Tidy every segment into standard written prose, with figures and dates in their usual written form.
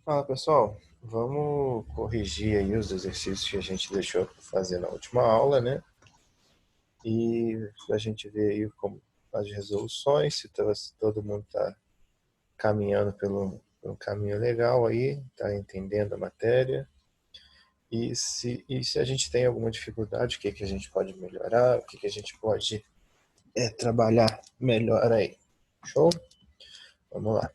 Fala pessoal, vamos corrigir aí os exercícios que a gente deixou para fazer na última aula, né? E a gente ver aí como as resoluções, se todo mundo está caminhando pelo caminho legal aí, está entendendo a matéria. E se a gente tem alguma dificuldade, o que a gente pode melhorar, o que a gente pode trabalhar melhor aí. Show? Vamos lá.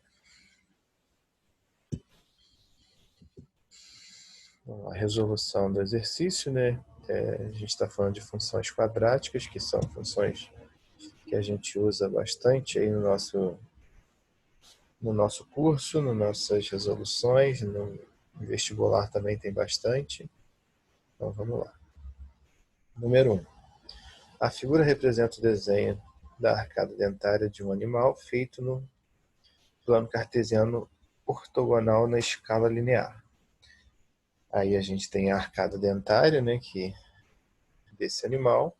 A resolução do exercício, né? A gente está falando de funções quadráticas, que são funções que a gente usa bastante aí no nosso curso, nas nossas resoluções, no vestibular também tem bastante. Então vamos lá. Número 1. A figura representa o desenho da arcada dentária de um animal feito no plano cartesiano ortogonal na escala linear. Aí a gente tem a arcada dentária, né, que desse animal.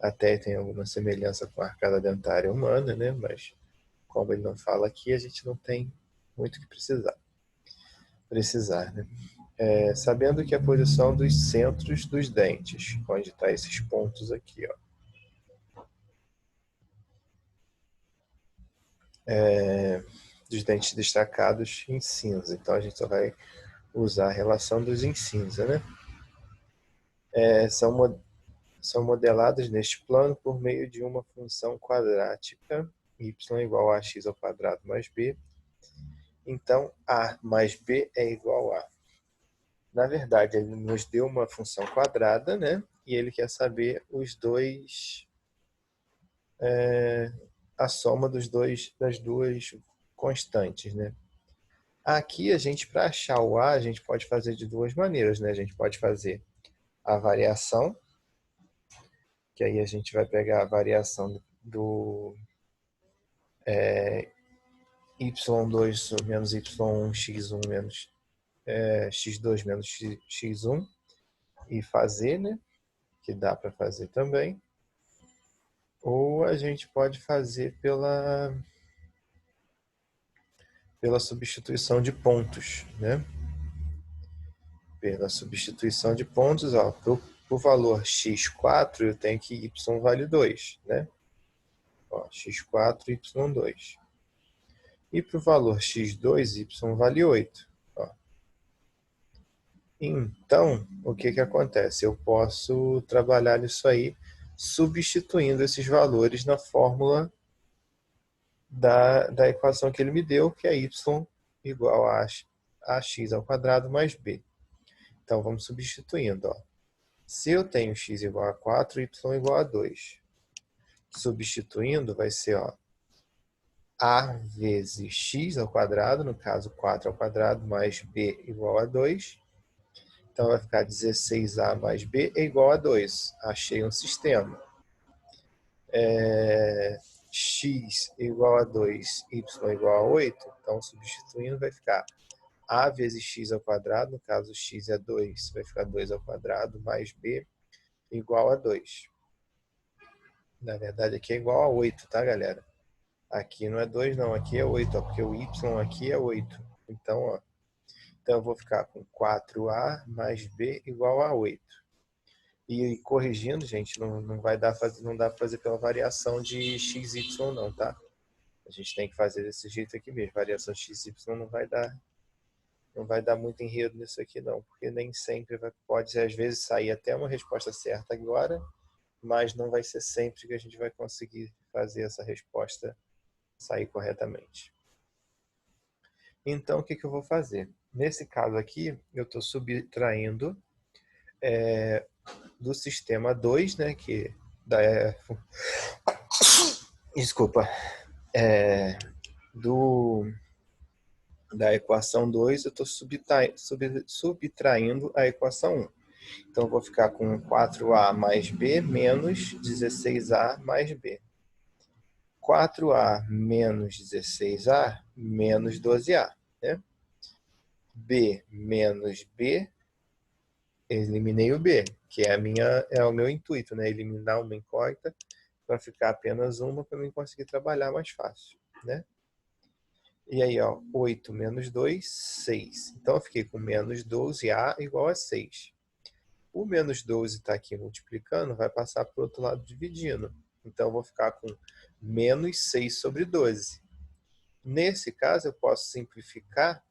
Até tem alguma semelhança com a arcada dentária humana, né, mas como ele não fala aqui, a gente não tem muito o que precisar, né? Sabendo que a posição dos centros dos dentes, onde estão esses pontos aqui, ó, dos dentes destacados em cinza. Então a gente só vai usar a relação dos em cinza, né? São modeladas neste plano por meio de uma função quadrática y igual a x ao quadrado mais b. Então a mais b é igual a. Na verdade, ele nos deu uma função quadrada, né? E ele quer saber a soma das duas constantes, né? Aqui para achar o a gente pode fazer de duas maneiras, né? A gente pode fazer a variação, que aí a gente vai pegar a variação do y2 menos y1, x1 menos x2 menos x1 e fazer, né? Que dá para fazer também. Ou a gente pode fazer pela substituição de pontos, né? Pela substituição de pontos, ó, para o valor x4 eu tenho que y vale 2, né? Ó, x4, y2. E para o valor x2, y vale 8. Ó. Então, o que acontece? Eu posso trabalhar isso aí substituindo esses valores na fórmula da equação que ele me deu, que é y igual a x ao quadrado mais b. Então, vamos substituindo. Ó. Se eu tenho x igual a 4, y igual a 2. Substituindo, vai ser ó, a vezes x ao quadrado, no caso 4 ao quadrado, mais b igual a 2. Então, vai ficar 16a mais b é igual a 2. Achei um sistema. X igual a 2, y igual a 8. Então, substituindo, vai ficar a vezes x ao quadrado, no caso x é 2, vai ficar 2 ao quadrado, mais b igual a 2. Na verdade, aqui é igual a 8, tá, galera? Aqui não é 2, não. Aqui é 8, ó, porque o y aqui é 8. Então, ó, então eu vou ficar com 4a mais b igual a 8. E corrigindo, gente, não dá para fazer pela variação de xy não, tá? A gente tem que fazer desse jeito aqui mesmo. Variação de xy não vai dar muito enredo nisso aqui não, porque nem sempre pode às vezes sair até uma resposta certa agora, mas não vai ser sempre que a gente vai conseguir fazer essa resposta sair corretamente. Então, o que eu vou fazer? Nesse caso aqui, eu estou subtraindo do sistema 2, né, que desculpa, da equação 2, eu estou subtraindo a equação 1. Então, eu vou ficar com 4a mais b menos 16a mais b. 4a menos 16a menos 12a. Né? B menos b, eliminei o b, que é o meu intuito, né? Eliminar uma incógnita para ficar apenas uma para eu conseguir trabalhar mais fácil. Né? E aí, ó, 8 menos 2, 6. Então, eu fiquei com menos 12A igual a 6. O menos 12 está aqui multiplicando, vai passar para o outro lado dividindo. Então, eu vou ficar com menos 6 sobre 12. Nesse caso, eu posso simplificar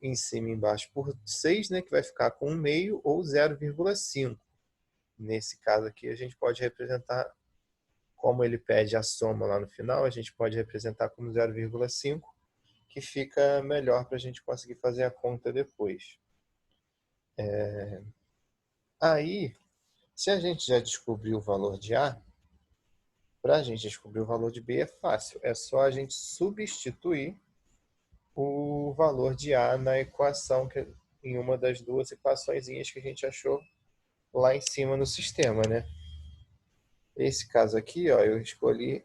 em cima e embaixo por 6, né, que vai ficar com 1 meio ou 0,5. Nesse caso aqui, a gente pode representar, como ele pede a soma lá no final, a gente pode representar como 0,5, que fica melhor para a gente conseguir fazer a conta depois. Aí, se a gente já descobriu o valor de A, para a gente descobrir o valor de B é fácil. É só a gente substituir o valor de A na equação, em uma das duas equações que a gente achou lá em cima no sistema, né? Esse caso aqui, ó, eu escolhi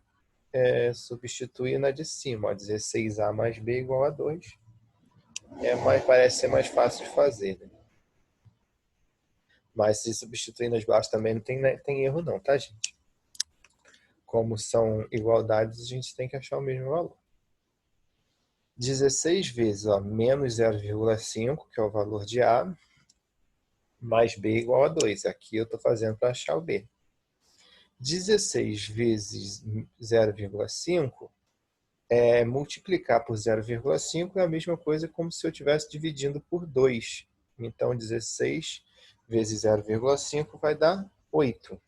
substituir na de cima, ó, 16A mais B igual a 2. Parece ser mais fácil de fazer, né? Mas se substituir nas baixas também não tem erro não, tá, gente? Como são igualdades, a gente tem que achar o mesmo valor. 16 vezes, ó, menos 0,5, que é o valor de A, mais B igual a 2. Aqui eu estou fazendo para achar o B. 16 vezes 0,5 multiplicar por 0,5 é a mesma coisa como se eu estivesse dividindo por 2. Então, 16 vezes 0,5 vai dar 8.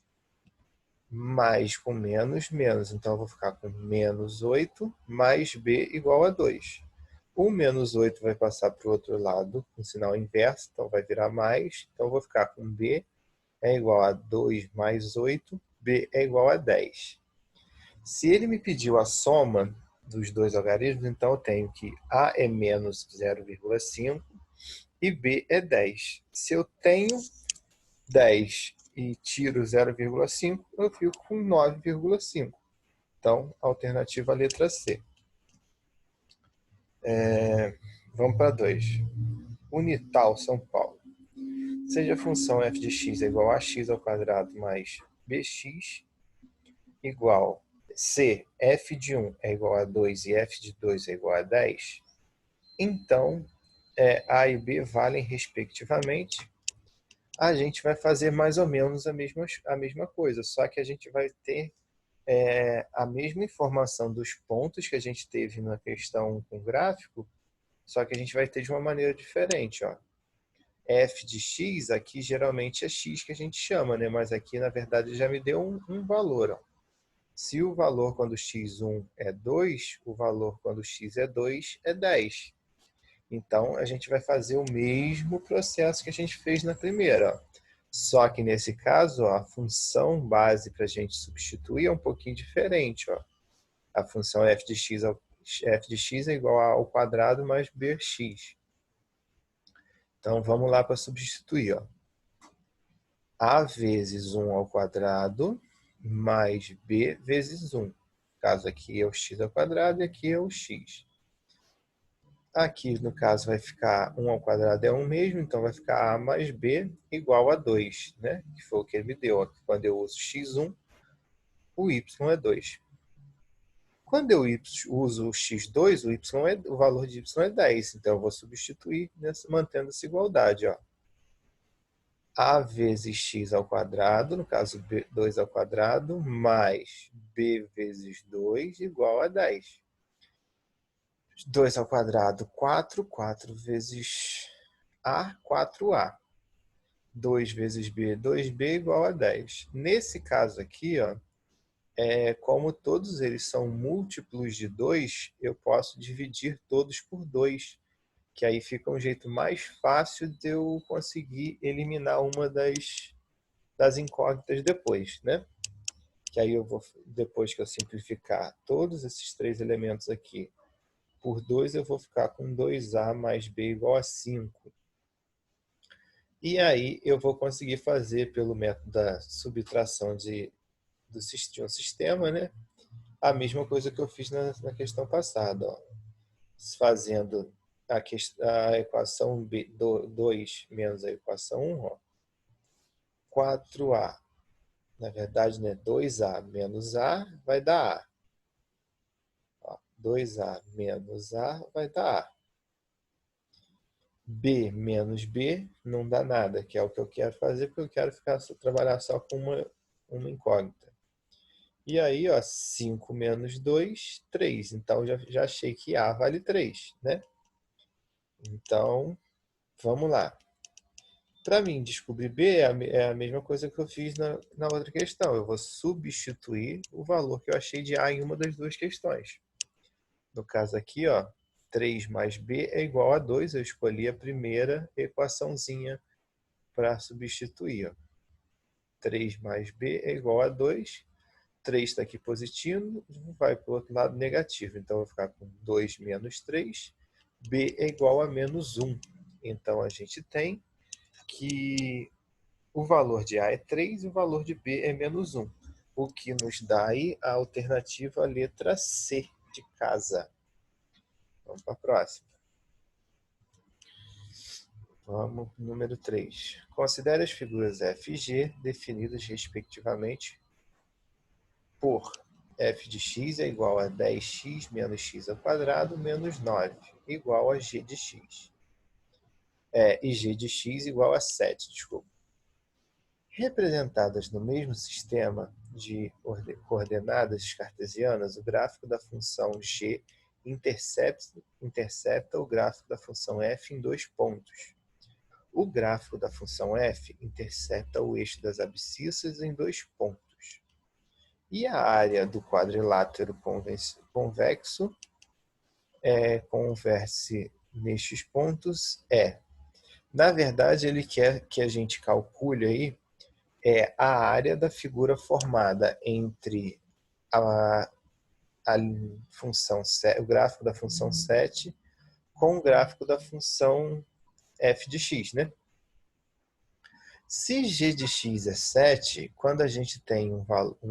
Mais com menos, menos. Então, eu vou ficar com menos 8 mais B igual a 2. O menos 8 vai passar para o outro lado, com sinal inverso, então vai virar mais. Então, eu vou ficar com B é igual a 2 mais 8, B é igual a 10. Se ele me pediu a soma dos dois algarismos, então eu tenho que A é menos 0,5 e B é 10. Se eu tenho 10 e tiro 0,5, eu fico com 9,5. Então, alternativa letra C. Vamos para 2. Unital, São Paulo. Seja a função f de x é igual a x ao quadrado mais bx igual se f de 1 é igual a 2 e f de 2 é igual a 10, então A e B valem respectivamente. A gente vai fazer mais ou menos a mesma coisa, só que a gente vai ter a mesma informação dos pontos que a gente teve na questão com gráfico, só que a gente vai ter de uma maneira diferente. Ó. F de x, aqui geralmente é x que a gente chama, né? Mas aqui na verdade já me deu um valor. Ó. Se o valor quando x1 é 2, o valor quando x é 2 é 10. Então, a gente vai fazer o mesmo processo que a gente fez na primeira. Ó. Só que nesse caso, ó, a função base para a gente substituir é um pouquinho diferente. Ó. A função f de x é igual ao quadrado mais bx. Então, vamos lá para substituir. Ó. A vezes 1 ao quadrado mais b vezes 1. No caso aqui é o x ao quadrado e aqui é o x. Aqui, no caso, vai ficar 1 ao quadrado é 1 mesmo, então vai ficar a mais b igual a 2, né? Que foi o que ele me deu. Aqui, quando eu uso x1, o y é 2. Quando eu uso o x2, o valor de y é 10. Então, eu vou substituir, mantendo essa igualdade. Ó. A vezes x ao quadrado, no caso 2 ao quadrado, mais b vezes 2 igual a 10. 2 ao quadrado, 4. 4 vezes A, 4A. 2 vezes B, 2B igual a 10. Nesse caso aqui, ó, como todos eles são múltiplos de 2, eu posso dividir todos por 2, que aí fica um jeito mais fácil de eu conseguir eliminar uma das incógnitas depois, né? Que aí eu vou, depois que eu simplificar todos esses três elementos aqui por 2, eu vou ficar com 2A mais B igual a 5. E aí eu vou conseguir fazer, pelo método da subtração de um sistema, né? A mesma coisa que eu fiz na questão passada. Ó. Fazendo a equação 2 menos a equação 1, ó. 4A. Na verdade, né? 2A menos A vai dar A. 2A menos A vai dar A. B menos B não dá nada, que é o que eu quero fazer, porque eu quero trabalhar só com uma incógnita. E aí, ó, 5 menos 2, 3. Então, já achei que A vale 3, né? Então, vamos lá. Para mim, descobrir B é a mesma coisa que eu fiz na outra questão. Eu vou substituir o valor que eu achei de A em uma das duas questões. No caso aqui, ó, 3 mais B é igual a 2. Eu escolhi a primeira equaçãozinha para substituir. Ó. 3 mais B é igual a 2. 3 está aqui positivo, vai para o outro lado negativo. Então, eu vou ficar com 2 menos 3. B é igual a menos 1. Então, a gente tem que o valor de A é 3 e o valor de B é menos 1. O que nos dá aí a alternativa letra C de casa. Vamos para a próxima. Vamos, número 3. Considere as figuras F e G definidas respectivamente por f de x é igual a 10x menos x ao quadrado menos 9, igual a g de x. E g de x igual a 7, desculpa. Representadas no mesmo sistema de coordenadas cartesianas, o gráfico da função g intercepta o gráfico da função f em 2 pontos. O gráfico da função f intercepta o eixo das abscissas em 2 pontos. E a área do quadrilátero convexo converse nestes pontos na verdade, ele quer que a gente calcule aí a área da figura formada entre a função, o gráfico da função 7 com o gráfico da função f de x, né? Se g de x é 7, quando a gente tem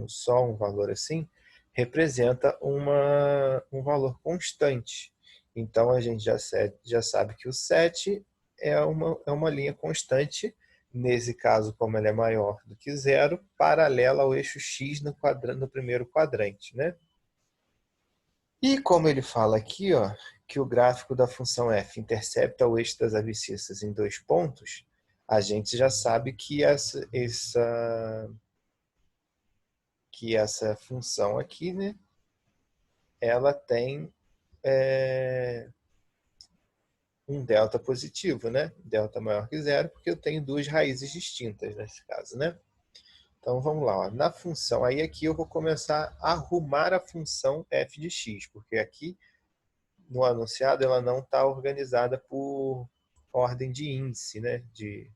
só um valor assim, representa um valor constante. Então, a gente já sabe que o 7 é uma linha constante, nesse caso, como ela é maior do que zero, paralela ao eixo x no primeiro quadrante, né? E como ele fala aqui, ó, que o gráfico da função f intercepta o eixo das abscissas em 2 pontos, a gente já sabe que essa função aqui, né, ela tem um delta positivo, né? Delta maior que zero, porque eu tenho duas raízes distintas nesse caso, né? Então vamos lá, ó. Na função, aí aqui eu vou começar a arrumar a função f de x, porque aqui no anunciado ela não está organizada por ordem de índice, né? De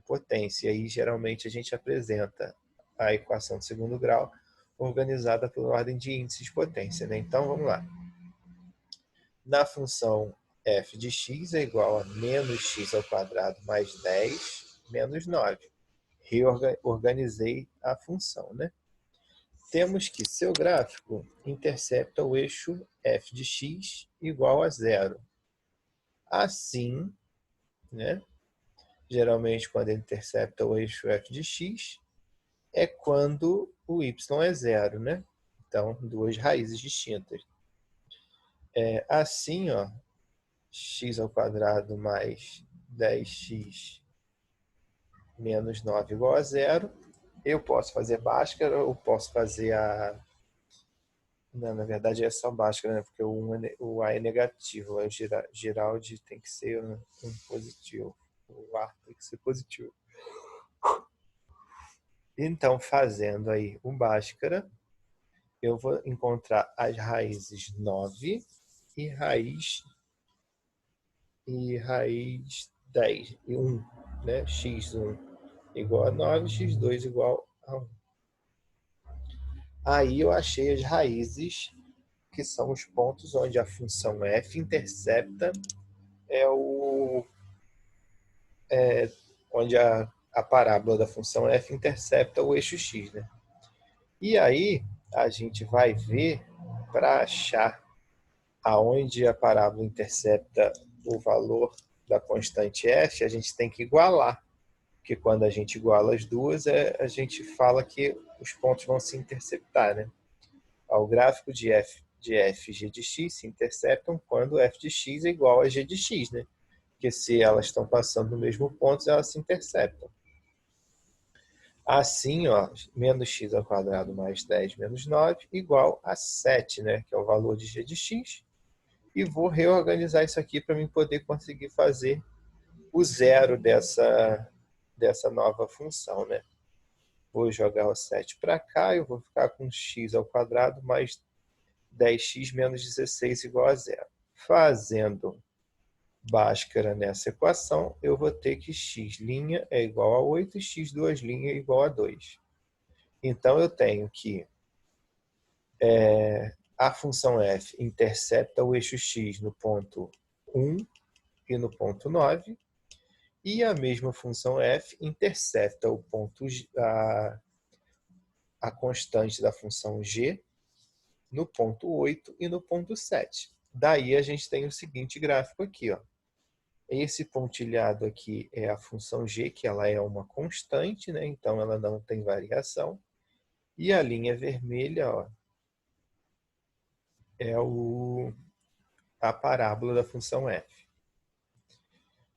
potência. E aí geralmente a gente apresenta a equação de segundo grau organizada por ordem de índice de potência, né? Então vamos lá. Na função f de x é igual a menos x ao quadrado mais 10 menos 9. Reorganizei a função, né? Temos que seu gráfico intercepta o eixo f de x igual a zero. Assim, né? Geralmente, quando ele intercepta o eixo f de x, é quando o y é zero, né? Então, duas raízes distintas. Assim, ó, x ao quadrado mais 10x menos 9 igual a zero. Eu posso fazer Bhaskara, eu posso fazer a... Não, na verdade é só Bhaskara, né? Porque o A é negativo, o Giraldi tem que ser um positivo. O A tem que ser positivo. Então, fazendo aí o Bhaskara, eu vou encontrar as raízes 9 e raiz 10 e 1, né? x1 igual a 9, x2 igual a 1. Aí eu achei as raízes, que são os pontos onde a função f intercepta onde a parábola da função f intercepta o eixo x, né? E aí a gente vai ver, para achar aonde a parábola intercepta o valor da constante f, a gente tem que igualar, porque quando a gente iguala as duas, a gente fala que os pontos vão se interceptar, né? O gráfico de f de f e g de x se interceptam quando f de x é igual a g de x, né? Porque se elas estão passando no mesmo ponto, elas se interceptam. Assim, ó, menos x ao quadrado mais 10 menos 9 igual a 7, né? Que é o valor de g de x. E vou reorganizar isso aqui para mim poder conseguir fazer o zero dessa nova função, né? Vou jogar o 7 para cá, eu vou ficar com x ao quadrado mais 10x menos 16 igual a zero. Fazendo Bhaskara nessa equação, eu vou ter que x' é igual a 8 e x duas linhas é igual a 2. Então, eu tenho que a função f intercepta o eixo x no ponto 1 e no ponto 9, e a mesma função f intercepta o ponto, a constante da função g no ponto 8 e no ponto 7. Daí a gente tem o seguinte gráfico aqui, ó. Esse pontilhado aqui é a função g, que ela é uma constante, né? Então ela não tem variação. E a linha vermelha, ó, é a parábola da função f.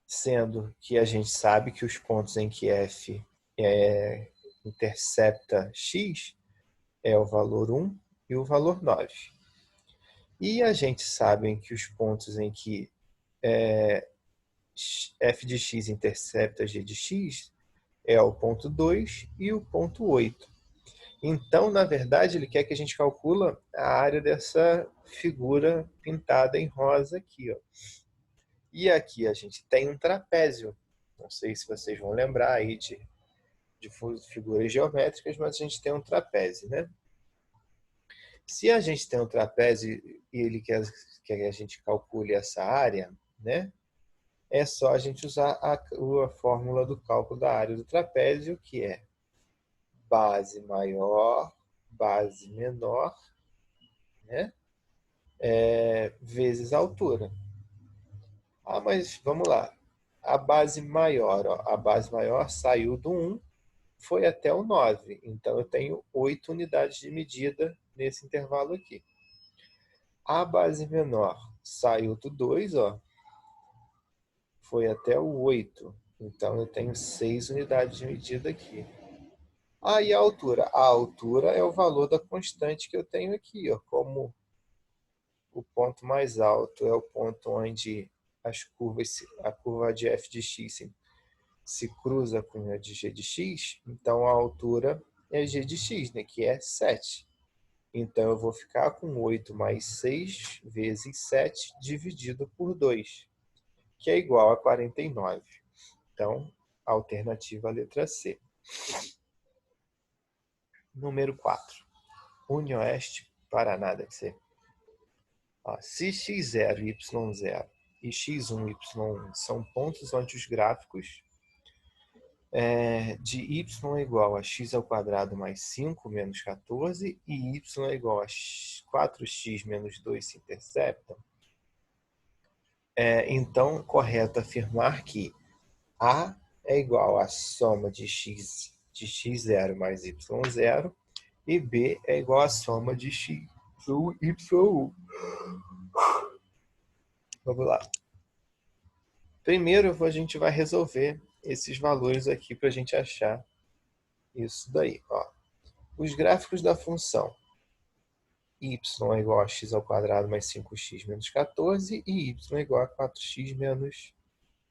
Sendo que a gente sabe que os pontos em que f intercepta x é o valor 1 e o valor 9. E a gente sabe que os pontos em que f de x intercepta g de x é o ponto 2 e o ponto 8. Então, na verdade, ele quer que a gente calcule a área dessa figura pintada em rosa aqui, ó. E aqui a gente tem um trapézio. Não sei se vocês vão lembrar aí de figuras geométricas, mas a gente tem um trapézio, né? Se a gente tem um trapézio e ele quer que a gente calcule essa área, né? É só a gente usar a fórmula do cálculo da área do trapézio, que é base maior, base menor, né? Vezes a altura. Ah, mas vamos lá. A base maior, ó, a base maior saiu do 1, foi até o 9. Então, eu tenho 8 unidades de medida nesse intervalo aqui. A base menor saiu do 2, ó, foi até o 8. Então, eu tenho 6 unidades de medida aqui. E a altura? A altura é o valor da constante que eu tenho aqui, ó, como o ponto mais alto é o ponto onde a curva de f de x se cruza com a de g de x, então a altura é g de x, né, que é 7. Então eu vou ficar com 8 mais 6 vezes 7 dividido por 2, que é igual a 49. Então, a alternativa é a letra C. Número 4. Unioeste, Paraná, deve ser. Se x0, y0 e x1, y1 são pontos onde os gráficos de y é igual a x ao quadrado mais 5 menos 14 e y é igual a 4x menos 2 se interceptam, então é correto afirmar que A é igual à soma de x0 mais y0 e B é igual à soma de x1 e y1. Vamos lá. Primeiro a gente vai resolver esses valores aqui para a gente achar isso daí. Ó. Os gráficos da função y é igual a x ao quadrado mais 5x menos 14 e y é igual a 4x menos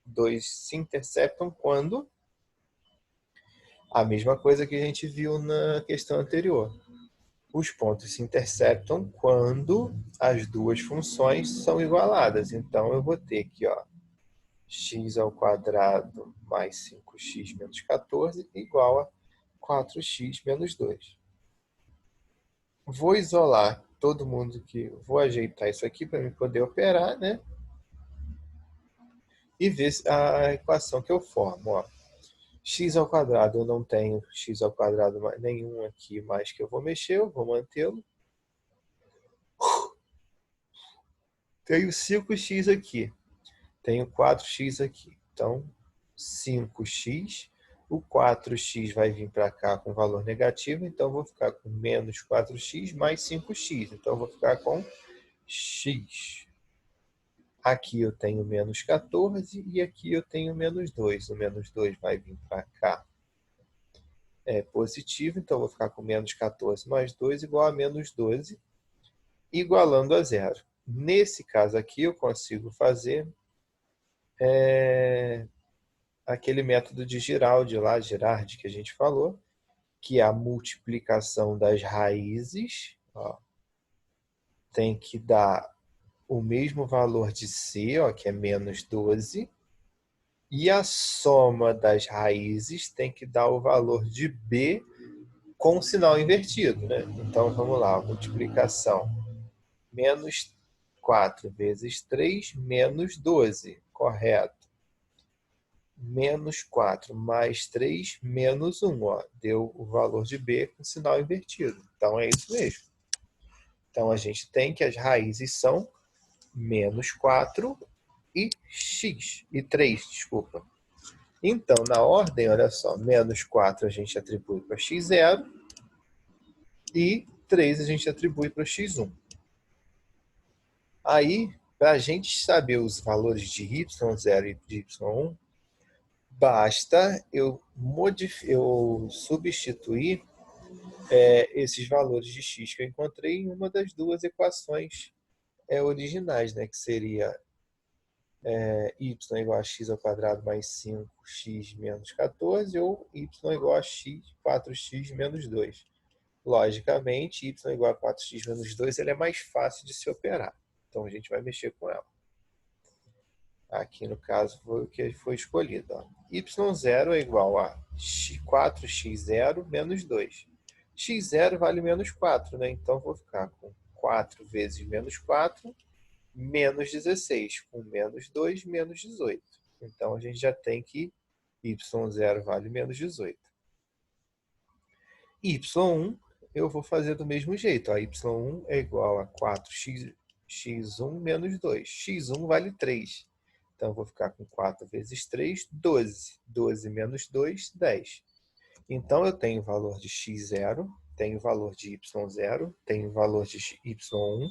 2 se interceptam quando? A mesma coisa que a gente viu na questão anterior. Os pontos se interceptam quando as duas funções são igualadas. Então, eu vou ter que, ó, x ao quadrado mais 5x menos 14 igual a 4x menos 2. Vou isolar todo mundo que... Vou ajeitar isso aqui para me poder operar, né? E ver a equação que eu formo, ó. X ao quadrado, eu não tenho x ao quadrado nenhum aqui mais que eu vou mexer, eu vou mantê-lo. Tenho 5x aqui. Tenho 4x aqui. Então, 5x. O 4x vai vir para cá com valor negativo, então eu vou ficar com menos 4x mais 5x. Então, eu vou ficar com x. Aqui eu tenho menos 14 e aqui eu tenho menos 2. O menos 2 vai vir para cá. É positivo, então eu vou ficar com menos 14 mais 2 igual a menos 12, igualando a zero. Nesse caso aqui eu consigo fazer aquele método de Giraldi lá, Girardi, que a gente falou, que é a multiplicação das raízes, ó, tem que dar o mesmo valor de C, ó, que é menos 12, e a soma das raízes tem que dar o valor de B com sinal invertido, né? Então, vamos lá, multiplicação. Menos 4 vezes 3, menos 12, correto. Menos 4 mais 3, menos 1, ó, deu o valor de B com sinal invertido. Então, é isso mesmo. Então, a gente tem que as raízes são menos 4 e x, e 3, desculpa. Então, na ordem, olha só, menos 4 a gente atribui para x0 e 3 a gente atribui para x1. Aí, para a gente saber os valores de y0 e de y1, basta eu substituir esses valores de x que eu encontrei em uma das duas equações originais, né, que seria y igual a x ao quadrado mais 5x menos 14 ou y igual a x, 4x menos 2. Logicamente, y igual a 4x menos 2 ele é mais fácil de se operar. Então, a gente vai mexer com ela. Aqui, no caso, foi o que foi escolhido. Ó. y0 é igual a 4x0 menos 2. x0 vale menos 4, né? Então, vou ficar com 4 vezes menos 4, menos 16. Com menos 2, menos 18. Então, a gente já tem que y0 vale menos 18. y1, eu vou fazer do mesmo jeito. Ó. y1 é igual a 4x1 menos 2. x1 vale 3. Então, eu vou ficar com 4 vezes 3, 12. 12 menos 2, 10. Então, eu tenho o valor de x0, tenho o valor de y0, tenho o valor de y1,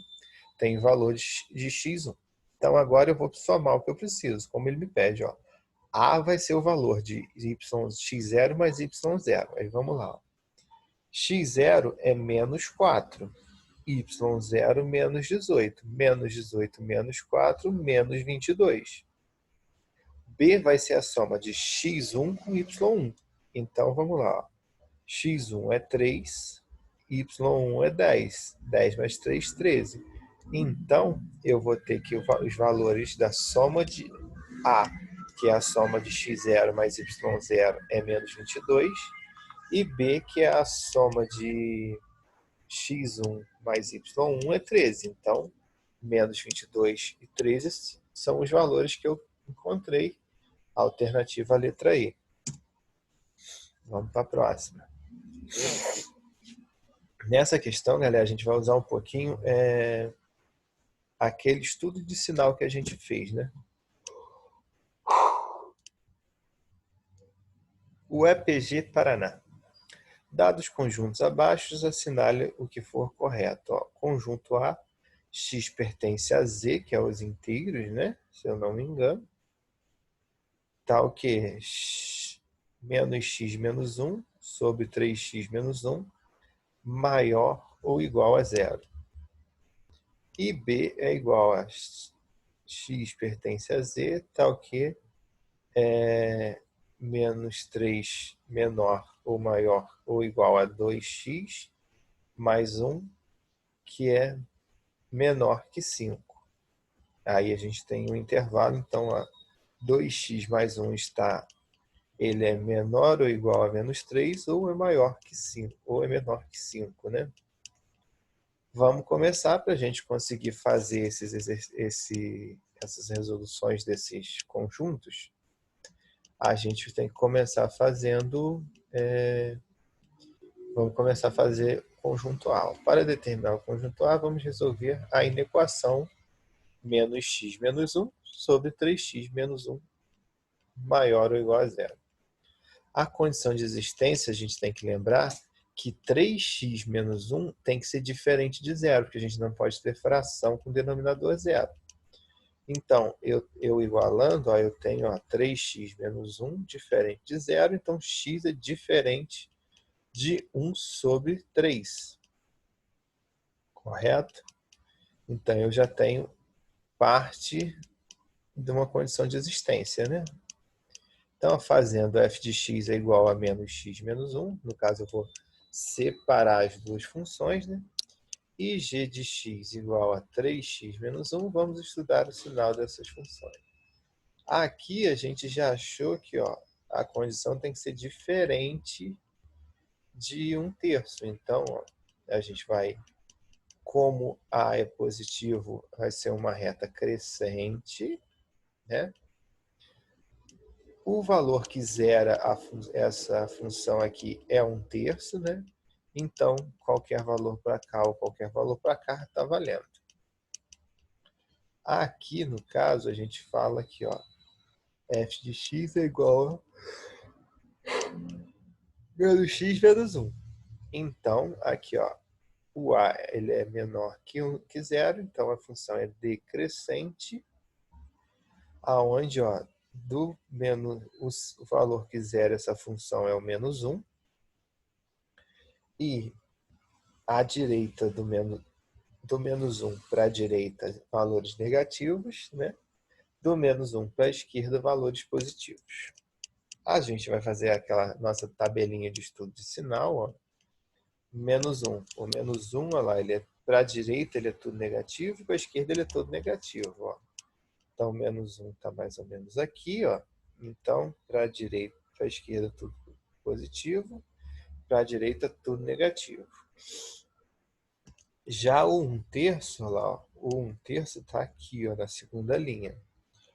tenho o valor de x1. Então, agora eu vou somar o que eu preciso, como ele me pede. Ó. A vai ser o valor de x0 mais y0. Aí, vamos lá. Ó. x0 é menos 4. y0 menos 18. Menos 18 menos 4, menos 22. B vai ser a soma de x1 com y1. Então, vamos lá. x1 é 3, y1 é 10. 10 mais 3, 13. Então, eu vou ter que os valores da soma de A, que é a soma de x0 mais y0, é menos 22. E B, que é a soma de x1 mais y1, é 13. Então, menos 22 e 13 são os valores que eu encontrei. Alternativa letra E. Vamos para a próxima. Nessa questão, galera, a gente vai usar um pouquinho aquele estudo de sinal que a gente fez, né? O EPG Paraná. Dados conjuntos abaixo, assinale o que for correto. Ó, conjunto A, x pertence a z, que é os inteiros, né? Se eu não me engano. Tá o quê? Menos x menos 1 sobre 3x menos 1 maior ou igual a zero. E B é igual a x pertence a z, tal que menos 3 menor ou maior ou igual a 2x mais 1, que é menor que 5. Aí a gente tem um intervalo, então 2x mais 1 ele é menor ou igual a menos 3 ou é maior que 5, ou é menor que 5, né? Vamos começar para a gente conseguir fazer essas resoluções desses conjuntos. A gente tem que começar fazendo... vamos começar a fazer conjunto A. Para determinar o conjunto A, vamos resolver a inequação menos x menos 1 sobre 3x menos 1 maior ou igual a zero. A condição de existência, a gente tem que lembrar, que 3x menos 1 tem que ser diferente de zero, porque a gente não pode ter fração com denominador zero. Então, eu igualando, ó, eu tenho 3x menos 1 diferente de zero, então x é diferente de 1 sobre 3. Correto? Então, eu já tenho parte de uma condição de existência, né? Então, fazendo f de x é igual a menos x menos 1, no caso eu vou separar as duas funções, né? E g de x igual a 3x menos 1, vamos estudar o sinal dessas funções. Aqui a gente já achou que a condição tem que ser diferente de 1/3. Então, a gente vai, como A é positivo, vai ser uma reta crescente, né? O valor que zera essa função aqui é 1/3, né? Então, qualquer valor para cá ou qualquer valor para cá está valendo. Aqui, no caso, a gente fala que f de x é igual a menos x menos 1. Então, aqui, o a ele é menor que zero, então a função é decrescente, aonde do menos, o valor que zera essa função é o menos 1, e à direita do menos 1 para a direita, valores negativos, né? Do menos 1 para a esquerda, valores positivos. A gente vai fazer aquela nossa tabelinha de estudo de sinal, menos 1. O menos 1, olha lá, para a direita ele é tudo negativo, para a esquerda ele é todo negativo. Então, menos 1 está mais ou menos aqui. Então, para a direita, para a esquerda tudo positivo, para a direita tudo negativo. Já o 1/3, olha lá, o 1/3 está aqui, na segunda linha.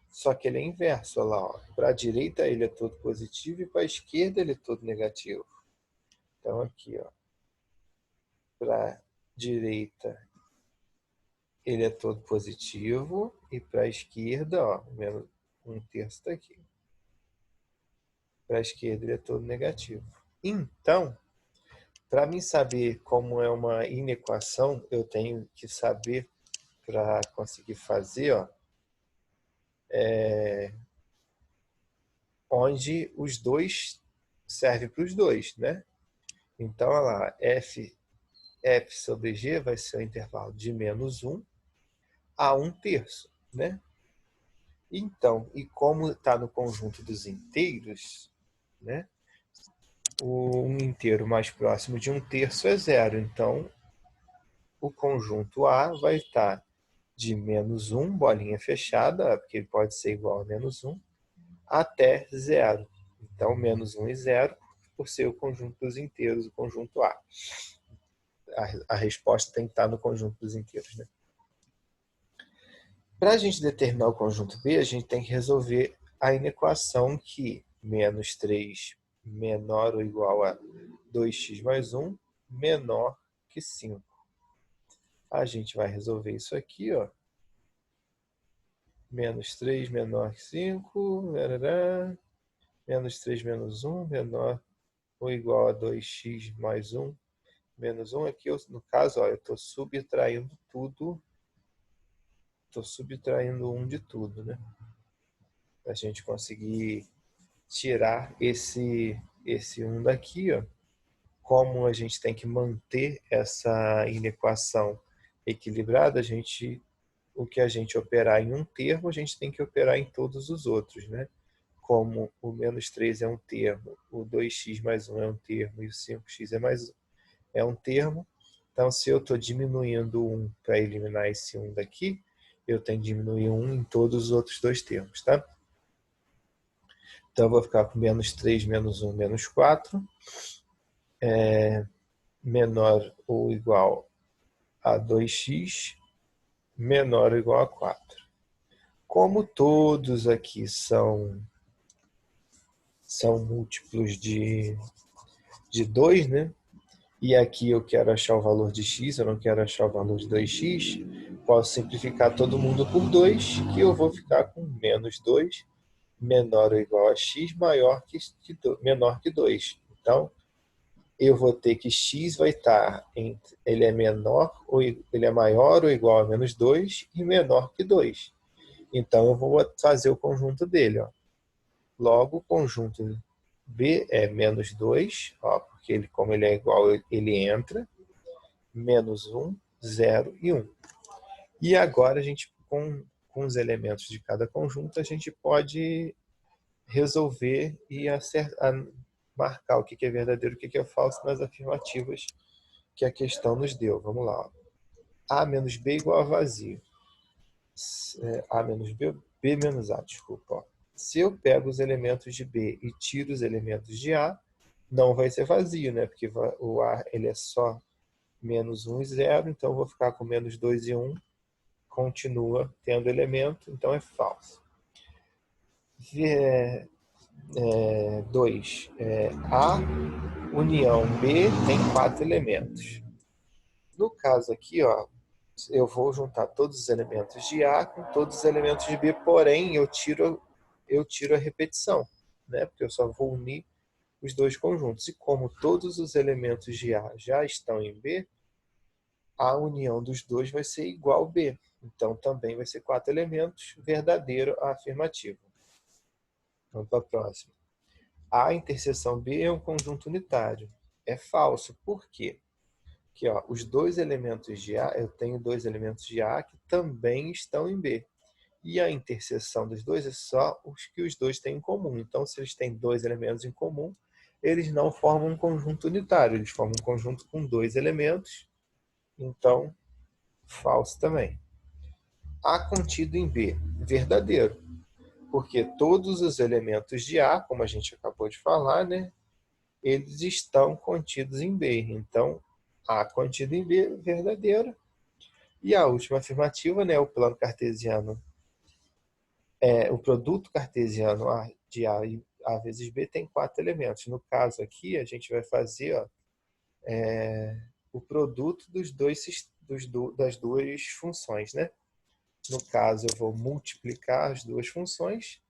Só que ele é inverso, olha lá. Para a direita ele é todo positivo e para a esquerda ele é todo negativo. Então, aqui, para a direita ele é todo positivo e para a esquerda, menos 1/3 está aqui. Para a esquerda ele é todo negativo. Então, para mim saber como é uma inequação, eu tenho que saber, para conseguir fazer, onde os dois servem para os dois, né? Então, olha lá, f sobre g vai ser o intervalo de menos 1 a 1/3, né? Então, e como está no conjunto dos inteiros, né? Um inteiro mais próximo de 1/3 é zero. Então, o conjunto A vai estar de menos 1, bolinha fechada, porque ele pode ser igual a menos 1, até zero. Então, menos 1 e 0, por ser o conjunto dos inteiros, o conjunto A. A resposta tem que estar no conjunto dos inteiros, né? Para a gente determinar o conjunto B, a gente tem que resolver a inequação que menos 3 menor ou igual a 2x mais 1 menor que 5. A gente vai resolver isso aqui, menos 3 menor que 5, menos 3 menos 1 menor ou igual a 2x mais 1 menos 1. Aqui, no caso, eu estou subtraindo tudo. Estou subtraindo 1 de tudo, né? Para a gente conseguir tirar esse 1 daqui, Como a gente tem que manter essa inequação equilibrada, o que a gente operar em um termo, a gente tem que operar em todos os outros, né? Como o menos 3 é um termo, o 2x mais 1 é um termo e o 5x é um termo. Então, se eu estou diminuindo 1 para eliminar esse 1 daqui, eu tenho que diminuir 1 em todos os outros dois termos, tá? Então, eu vou ficar com menos 3 menos 1 menos 4, menor ou igual a 2x, menor ou igual a 4. Como todos aqui são múltiplos de 2, né? E aqui eu quero achar o valor de x, eu não quero achar o valor de 2x, posso simplificar todo mundo por 2, que eu vou ficar com menos 2, menor ou igual a x, menor que 2. Então, eu vou ter que x vai estar ele é menor ou ele é maior ou igual a menos 2 e menor que 2. Então eu vou fazer o conjunto dele, ó. Logo, o conjunto B é menos 2, ó, porque ele, como ele é igual, ele entra, menos 1, 0 e 1. E agora a gente, com os elementos de cada conjunto, a gente pode resolver e marcar o que é verdadeiro e o que é falso nas afirmativas que a questão nos deu. Vamos lá. Ó. A menos B igual a vazio. A menos B, B menos A, desculpa. Ó. Se eu pego os elementos de B e tiro os elementos de A, não vai ser vazio, né? Porque o A ele é só menos 1 e 0, então eu vou ficar com menos 2 e 1, continua tendo elemento, então é falso. 2. A união B tem 4 elementos. No caso aqui, ó, eu vou juntar todos os elementos de A com todos os elementos de B, porém eu tiro a repetição, né? Porque eu só vou unir os dois conjuntos. E como todos os elementos de A já estão em B, a união dos dois vai ser igual a B. Então também vai ser 4 elementos, verdadeiro a afirmativa. Vamos para a próxima. A interseção B é um conjunto unitário. É falso. Por quê? Aqui, ó, os dois elementos de A, eu tenho dois elementos de A que também estão em B. E a interseção dos dois é só os que os dois têm em comum. Então, se eles têm dois elementos em comum, eles não formam um conjunto unitário. Eles formam um conjunto com dois elementos. Então, falso também. A contido em B, verdadeiro. Porque todos os elementos de A, como a gente acabou de falar, né, eles estão contidos em B. Então, A contido em B, verdadeiro. E a última afirmativa, né, o plano cartesiano, o produto cartesiano de A vezes B tem 4 elementos. No caso aqui, a gente vai fazer o produto das duas funções, né? No caso, eu vou multiplicar as duas funções,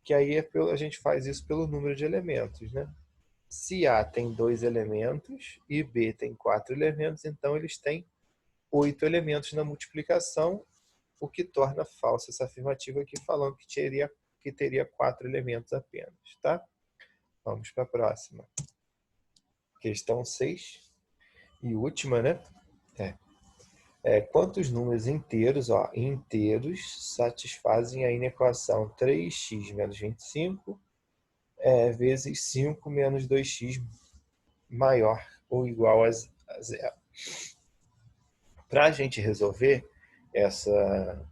que aí a gente faz isso pelo número de elementos, né? Se A tem 2 elementos e B tem 4 elementos, então eles têm 8 elementos na multiplicação, o que torna falsa essa afirmativa aqui, falando que teria 4 elementos apenas. Tá? Vamos para a próxima. Questão 6 e última, né? Quantos números inteiros, inteiros, satisfazem a inequação 3x menos 25 vezes 5 menos 2x maior ou igual a zero? Para a gente resolver essa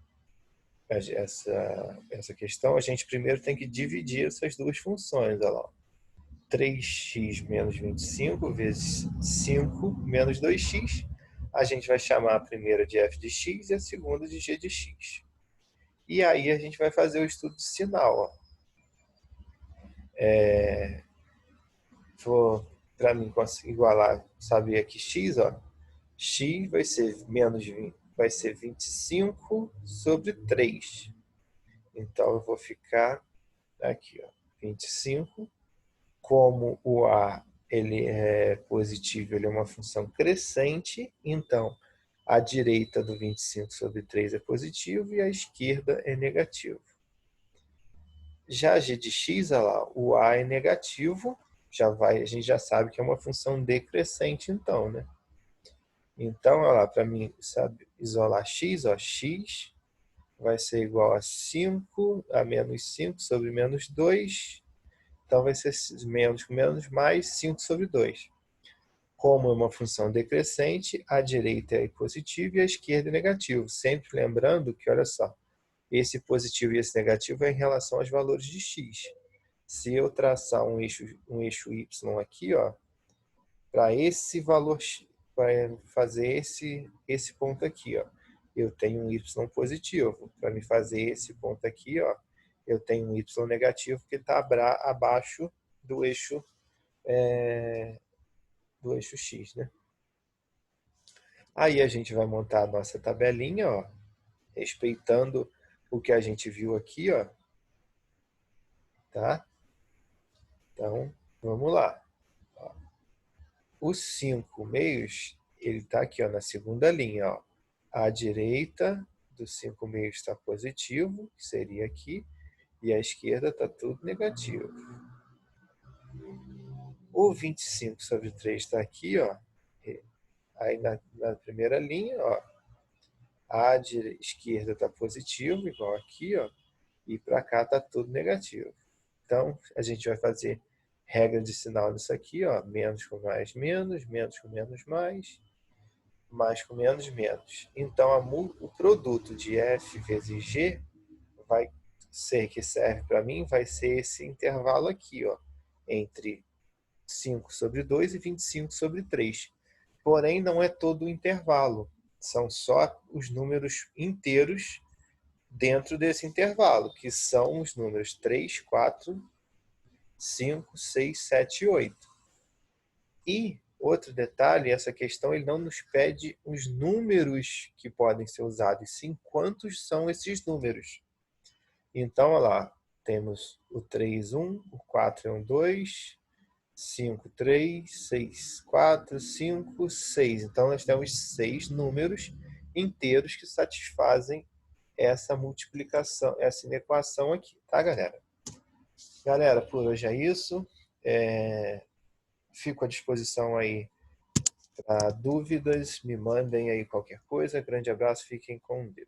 questão, a gente primeiro tem que dividir essas duas funções. Olha lá. 3x menos 25 vezes 5 menos 2x. A gente vai chamar a primeira de f de x e a segunda de g de x. E aí a gente vai fazer o estudo de sinal. Para mim conseguir igualar, saber que x, x vai ser menos 20, vai ser 25 sobre 3. Então eu vou ficar aqui, 25. Como o A ele é positivo, ele é uma função crescente, então a direita do 25 sobre 3 é positivo e a esquerda é negativo. Já g de x, olha lá, o A é negativo, a gente já sabe que é uma função decrescente, então, né? Então, olha lá, para mim isolar x, x vai ser igual a 5, a menos 5 sobre menos 2. Então, vai ser menos com menos mais 5 sobre 2. Como é uma função decrescente, a direita é positivo e a esquerda é negativo. Sempre lembrando que, olha só, esse positivo e esse negativo é em relação aos valores de x. Se eu traçar um eixo y aqui, para esse valor, para fazer esse ponto aqui, eu tenho um y positivo. Para me fazer esse ponto aqui, eu tenho um y negativo que está abaixo do eixo x, né? Aí a gente vai montar a nossa tabelinha, respeitando o que a gente viu aqui, tá? Então, vamos lá. Os 5 meios, ele está aqui ó, na segunda linha. Ó. À direita dos 5 meios está positivo, que seria aqui, e à esquerda está tudo negativo. O 25 sobre 3 está aqui, ó. Aí na primeira linha, ó, à esquerda está positivo, igual aqui, ó, e para cá está tudo negativo. Então, a gente vai fazer regra de sinal nisso aqui, ó, menos com mais, menos com menos, mais com menos, menos. Então, o produto de F vezes G vai ser, que serve para mim, vai ser esse intervalo aqui, ó, entre 5 sobre 2 e 25 sobre 3. Porém, não é todo o intervalo. São só os números inteiros dentro desse intervalo, que são os números 3, 4, 5, 6, 7 e 8. E outro detalhe, essa questão ele não nos pede os números que podem ser usados, sim quantos são esses números. Então, olha lá, temos o 3, 1, o 4 é um 2, 5, 3, 6, 4, 5, 6. Então, nós temos 6 números inteiros que satisfazem essa multiplicação, essa inequação aqui, tá, galera? Galera, por hoje é isso. Fico à disposição aí para dúvidas, me mandem aí qualquer coisa. Grande abraço, fiquem com Deus.